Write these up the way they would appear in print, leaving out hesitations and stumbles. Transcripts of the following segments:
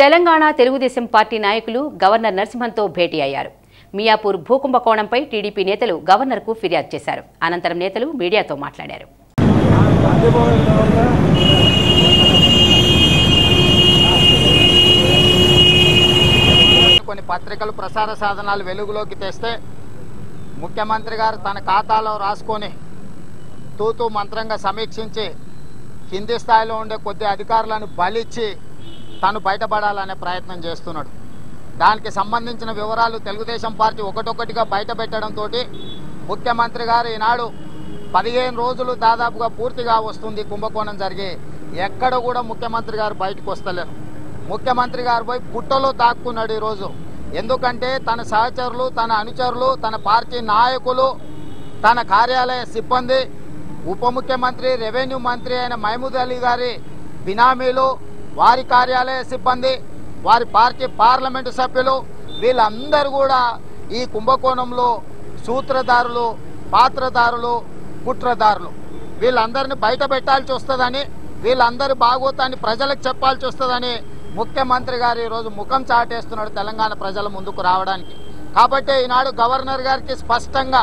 Telangana Telugu Desam party నాయకులు governor నరసింహన్తో భేటీ అయ్యారు. Miyapur భూకుంభకోణంపై TDP నేతలు గవర్నర్కు ఫిర్యాదు చేశారు. అనంతరం నేతలు మీడియాతో మాట్లాడారు. కొన్ని పత్రికలు ప్రసార సాధనాలు వెలుగులోకి తెస్తే ముఖ్యమంత్రి గారు తన ఖాతాలో రాసుకొని తూతూ మంత్రంగా సమీక్షించి కింది స్థాయిలో ఉండే కొద్ది అధికారులను బలిచ్చి తను బయటపడాలనే ప్రయత్నం చేస్తున్నాడు. దానికి సంబంధించిన వివరాలు తెలుగుదేశం పార్టీ ఒకటొకటిగా బయటపెట్టడంతో ముఖ్యమంత్రి గారు ఈనాడు 15 రోజులు దాదాపుగా పూర్తిగా వస్తుంది కుంభకోణం జరిగి ఎక్కడ కూడా ముఖ్యమంత్రి గారు బయటకు వస్తలేరు. ముఖ్యమంత్రి గారు పోయి పుట్టలో దాక్కున్నాడు ఈరోజు. ఎందుకంటే తన సహచరులు, తన అనుచరులు, తన పార్టీ నాయకులు, తన కార్యాలయ సిబ్బంది, ఉప ముఖ్యమంత్రి, రెవెన్యూ మంత్రి అయిన మహమూద్ అలీ గారి బినామీలు, వారి కార్యాలయ సిబ్బంది, వారి పార్టీ పార్లమెంటు సభ్యులు, వీళ్ళందరూ కూడా ఈ కుంభకోణంలో సూత్రధారులు, పాత్రధారులు, కుట్రదారులు. వీళ్ళందరినీ బయట పెట్టాల్సి వస్తుందని, వీళ్ళందరి భాగోతాన్ని ప్రజలకు చెప్పాల్సి వస్తుందని ముఖ్యమంత్రి గారు ఈరోజు ముఖం చాటేస్తున్నాడు తెలంగాణ ప్రజల ముందుకు రావడానికి. కాబట్టి ఈనాడు గవర్నర్ గారికి స్పష్టంగా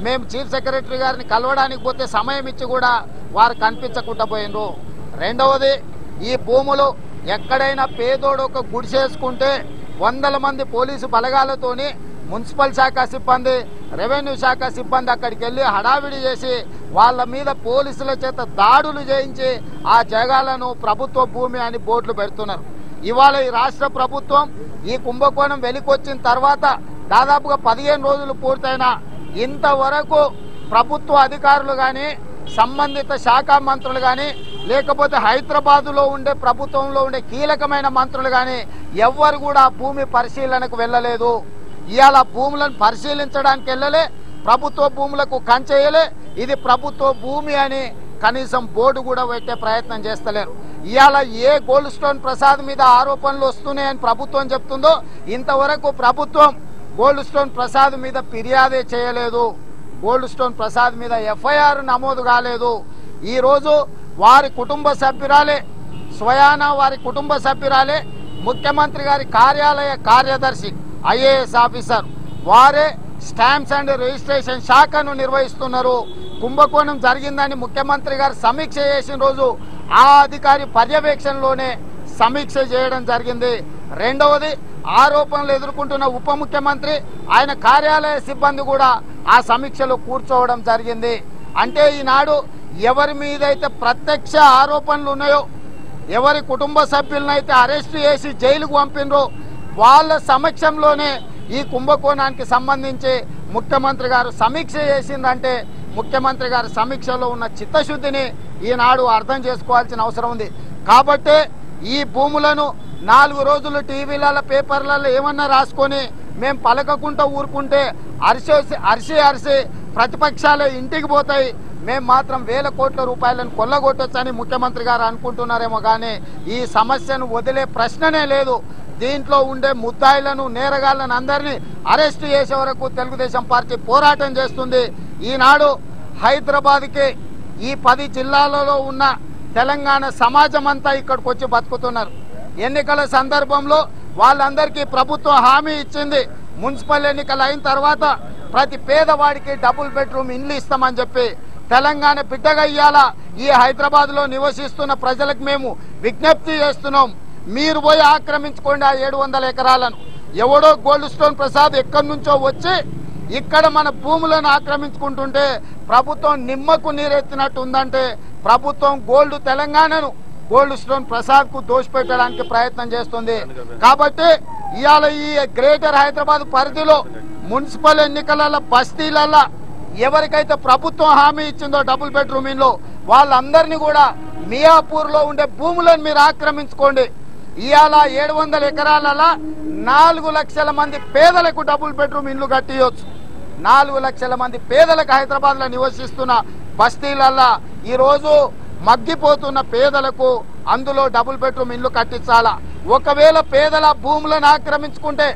మేము చీఫ్ సెక్రటరీ గారిని కలవడానికి పోతే సమయం ఇచ్చి కూడా వారు కనిపించకుండా పోయినరు. రెండవది, ఈ భూములు ఎక్కడైనా పేదోడు ఒక గుడిసేసుకుంటే 100 మంది పోలీసు బలగాలతోని మున్సిపల్ శాఖ సిబ్బంది, రెవెన్యూ శాఖ సిబ్బంది అక్కడికి వెళ్ళి హడావిడి చేసి వాళ్ళ మీద పోలీసుల చేత దాడులు చేయించి ఆ జగాలను ప్రభుత్వ భూమి అని బోర్డులు పెడుతున్నారు. ఇవాళ ఈ రాష్ట్ర ప్రభుత్వం ఈ కుంభకోణం వెలికొచ్చిన తర్వాత దాదాపుగా 15 రోజులు పూర్తయినా ఇంతవరకు ప్రభుత్వ అధికారులు కానీ, సంబంధిత శాఖ మంత్రులు కానీ, లేకపోతే హైదరాబాదులో ఉండే ప్రభుత్వంలో ఉండే కీలకమైన మంత్రులు కానీ ఎవ్వరు కూడా భూమి పరిశీలనకు వెళ్ళలేదు. ఇవాళ భూములను పరిశీలించడానికి వెళ్ళలే, ప్రభుత్వ భూములకు కంచేయలే, ఇది ప్రభుత్వ భూమి అని కనీసం బోర్డు కూడా పెట్టే ప్రయత్నం చేస్తలేరు. ఇవాళ ఏ గోల్డ్ స్టోన్ ప్రసాద్ మీద ఆరోపణలు వస్తున్నాయని ప్రభుత్వం చెప్తుందో ఇంతవరకు ప్రభుత్వం గోల్డ్ స్టోన్ ప్రసాద్ మీద ఫిర్యాదే చేయలేదు. గోల్డ్ స్టోన్ ప్రసాద్ మీద ఎఫ్ఐఆర్ నమోదు కాలేదు. ఈరోజు వారి కుటుంబ సభ్యురాలే, స్వయాన వారి కుటుంబ సభ్యురాలే ముఖ్యమంత్రి గారి కార్యాలయ కార్యదర్శి, ఐఏఎస్ ఆఫీసర్, వారే స్టాంప్స్ అండ్ రిజిస్ట్రేషన్ శాఖను నిర్వహిస్తున్నారు. కుంభకోణం జరిగిందని ముఖ్యమంత్రి గారు సమీక్ష చేసిన రోజు ఆ అధికారి పర్యవేక్షణలోనే సమీక్ష చేయడం జరిగింది. రెండవది, ఆరోపణలు ఎదుర్కొంటున్న ఉప ముఖ్యమంత్రి, ఆయన కార్యాలయ సిబ్బంది కూడా ఆ సమీక్షలో కూర్చోవడం జరిగింది. అంటే ఈనాడు ఎవరి మీదైతే ప్రత్యక్ష ఆరోపణలు ఉన్నాయో, ఎవరి కుటుంబ సభ్యులనైతే అరెస్టు చేసి జైలుకు పంపినరో వాళ్ళ సమక్షంలోనే ఈ కుంభకోణానికి సంబంధించి ముఖ్యమంత్రి గారు సమీక్ష చేసిందంటే ముఖ్యమంత్రి గారి సమీక్షలో ఉన్న చిత్తశుద్ధిని ఈనాడు అర్థం చేసుకోవాల్సిన అవసరం ఉంది. కాబట్టి ఈ భూములను 4 రోజులు టీవీలలో, పేపర్లలో ఏమన్నా రాసుకొని మేము పలకకుండా ఊరుకుంటే అరిసి ప్రతిపక్షాలు ఇంటికి పోతాయి, మేము మాత్రం వేల కోట్ల రూపాయలను కొల్లగొట్టొచ్చని ముఖ్యమంత్రి గారు అనుకుంటున్నారేమో కానీ ఈ సమస్యను వదిలే ప్రశ్ననే లేదు. దీంట్లో ఉండే ముద్దాయిలను, నేరగాళ్లను అందరినీ అరెస్టు చేసే వరకు తెలుగుదేశం పార్టీ పోరాటం చేస్తుంది. ఈనాడు హైదరాబాద్కి ఈ 10 జిల్లాలలో ఉన్న తెలంగాణ సమాజం అంతా ఇక్కడికి వచ్చి బతుకుతున్నారు. ఎన్నికల సందర్భంలో వాళ్ళందరికీ ప్రభుత్వం హామీ ఇచ్చింది, మున్సిపల్ ఎన్నికలు అయిన తర్వాత ప్రతి పేదవాడికి డబుల్ బెడ్రూమ్ ఇండ్లు ఇస్తామని చెప్పి. తెలంగాణ బిడ్డగా ఇయ్యాల ఈ హైదరాబాద్లో నివసిస్తున్న ప్రజలకు మేము విజ్ఞప్తి చేస్తున్నాం, మీరు పోయి ఆక్రమించుకోండి ఆ 700 ఎకరాలను. ఎవడో గోల్డ్ స్టోన్ ప్రసాద్ ఎక్కడి నుంచో వచ్చి ఇక్కడ మన భూములను ఆక్రమించుకుంటుంటే ప్రభుత్వం నిమ్మకు నీరెత్తినట్టు ఉందంటే ప్రభుత్వం తెలంగాణను గోల్డ్ స్టోన్ ప్రసాద్ కు దోషపెట్టడానికి ప్రయత్నం చేస్తుంది. కాబట్టి ఇవాళ ఈ గ్రేటర్ హైదరాబాద్ పరిధిలో మున్సిపల్ ఎన్నికల బస్తీలలో ఎవరికైతే ప్రభుత్వం హామీ ఇచ్చిందో డబుల్ బెడ్రూమ్ ఇల్లు, వాళ్ళందరినీ కూడా మియాపూర్లో ఉండే భూములను మీరు ఆక్రమించుకోండి. ఇవాళ 700 ఎకరాలలో 4 లక్షల మంది పేదలకు డబుల్ బెడ్రూమ్ ఇల్లు కట్టియొచ్చు. 4 లక్షల మంది పేదలకు హైదరాబాద్లో నివసిస్తున్న బస్తీలల్లో ఈరోజు మగ్గిపోతున్న పేదలకు అందులో డబుల్ బెడ్రూమ్ ఇల్లు కట్టించాలా. ఒకవేళ పేదల భూములను ఆక్రమించుకుంటే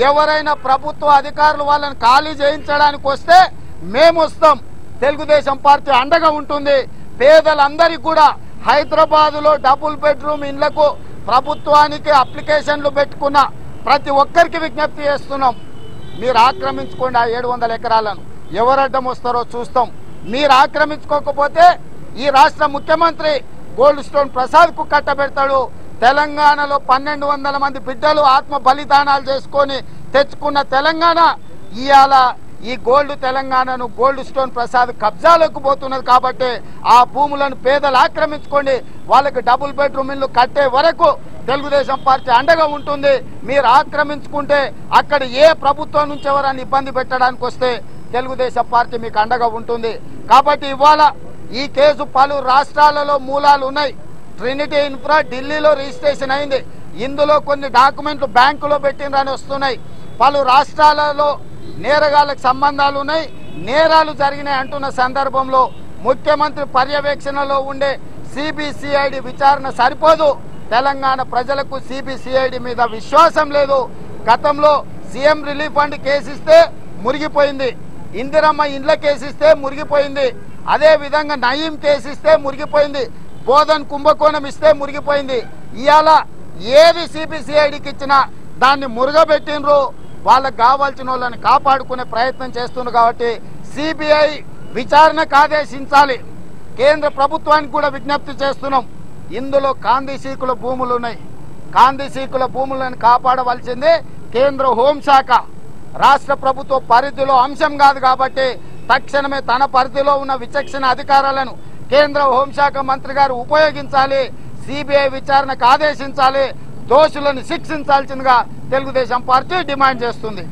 ఎవరైనా ప్రభుత్వ అధికారులు వాళ్ళని ఖాళీ చేయించడానికి వస్తే మేము వస్తాం, తెలుగుదేశం పార్టీ అండగా ఉంటుంది. పేదలందరికీ కూడా హైదరాబాదులో డబుల్ బెడ్రూమ్ ఇళ్లకు ప్రభుత్వానికి అప్లికేషన్లు పెట్టుకున్న ప్రతి ఒక్కరికి విజ్ఞప్తి చేస్తున్నాం, మీరు ఆక్రమించుకోండి ఆ 700 ఎకరాలను, ఎవరు అడ్డం వస్తారో చూస్తాం. మీరు ఆక్రమించుకోకపోతే ఈ రాష్ట్ర ముఖ్యమంత్రి గోల్డ్ స్టోన్ ప్రసాద్కు కట్టబెడతాడు. తెలంగాణలో 1200 మంది బిడ్డలు ఆత్మ బలిదానాలు చేసుకొని తెచ్చుకున్న తెలంగాణ ఇవాళ ఈ తెలంగాణను గోల్డ్ స్టోన్ ప్రసాద్ కబ్జాలకు పోతున్నది. కాబట్టి ఆ భూములను పేదలు ఆక్రమించుకోండి, వాళ్ళకి డబుల్ బెడ్రూమ్ ఇల్లు కట్టే వరకు తెలుగుదేశం పార్టీ అండగా ఉంటుంది. మీరు ఆక్రమించుకుంటే అక్కడ ఏ ప్రభుత్వం నుంచి ఎవరైనా ఇబ్బంది పెట్టడానికి వస్తే తెలుగుదేశం పార్టీ మీకు అండగా ఉంటుంది. కాబట్టి ఇవాళ ఈ కేసు పలు రాష్ట్రాలలో మూలాలు ఉన్నాయి. ట్రినిటీ ఇన్ఫ్రా ఢిల్లీలో రిజిస్ట్రేషన్ అయింది, ఇందులో కొన్ని డాక్యుమెంట్లు బ్యాంకులో పెట్టినని వస్తున్నాయి. పలు రాష్ట్రాలలో నేరగాళ్లకు సంబంధాలు ఉన్నాయి, నేరాలు జరిగినాయి అంటున్న సందర్భంలో ముఖ్యమంత్రి పర్యవేక్షణలో ఉండే సిబిసిఐడి విచారణ సరిపోదు. తెలంగాణ ప్రజలకు సిబిసిఐడి మీద విశ్వాసం లేదు. గతంలో సీఎం రిలీఫ్ ఫండ్ కేసిస్తే మురిగిపోయింది, ఇందిరమ్మ ఇండ్ల కేసిస్తే మురిగిపోయింది, అదే విధంగా నయీం కేసిస్తే మురిగిపోయింది, బోధన్ కుంభకోణం ఇస్తే మురిగిపోయింది. ఇవాళ ఏది సిబిసిఐడికి ఇచ్చినా దాన్ని మురుగబెట్టినరు. వాళ్ళకు కావాల్సిన వాళ్ళని కాపాడుకునే ప్రయత్నం చేస్తున్నారు. కాబట్టి సిబిఐ విచారణకు ఆదేశించాలి. కేంద్ర ప్రభుత్వానికి కూడా విజ్ఞప్తి చేస్తున్నాం. ఇందులో కాందిశీకుల భూములు ఉన్నాయి, కాందిశీకుల భూములను కాపాడవలసిందే కేంద్ర హోంశాఖ. రాష్ట్ర ప్రభుత్వ పరిధిలో అంశం కాదు. కాబట్టి తక్షణమే తన పరిధిలో ఉన్న విచక్షణ అధికారాలను కేంద్ర హోంశాఖ మంత్రి గారు ఉపయోగించాలి, సిబిఐ విచారణకు ఆదేశించాలి, దోషులను శిక్షించాల్సిందిగా తెలుగుదేశం పార్టీ డిమాండ్ చేస్తుంది.